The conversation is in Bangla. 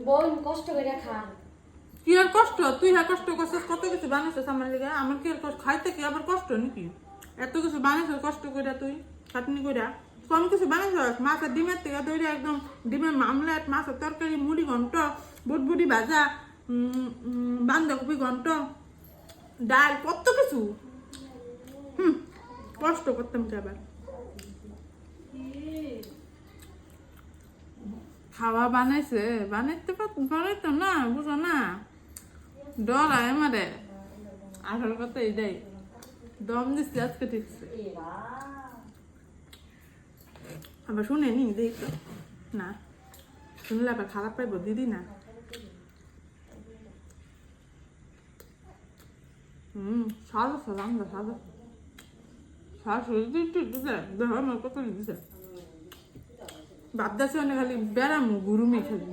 বোন কষ্ট করে খা। কি আর কষ্ট, তুই হ্যাঁ কষ্ট করছিস, কত কিছু বানাইছিস আমার লিগে, আমার কি আর কষ্ট, খাইতে কি আবার কষ্ট নাকি? এত কিছু বানাইছিস কষ্ট করে তুই, খাটনি করে কম কিছু বানাইছিস, মাছের ডিমের থেকে ধরে একদম ডিমের মামলেট, মাছের তরকারি, মুড়ি ঘন্ট, বুটবুটি ভাজা, বাঁধাকপি ঘন্ট, ডাল, কত কিছু। কষ্ট করতাম কি আবার? খাওয়া বানাইছে, বানাইতো না, বুঝো না, ডরায় আমারে। আসল কথা এটাই, দম দিচ্ছি আজকে ঠিকছে। আবার শুনে নি দেই তো না, শুনলে আবার খারাপ পাইবো দিদি না। সাদা সাদা আমরা সাদা শাশুড়ি দিতে দিতে দেখো আমার কত দিছে বাদ দাসে খালি বেড়ামু গুরুমি খালি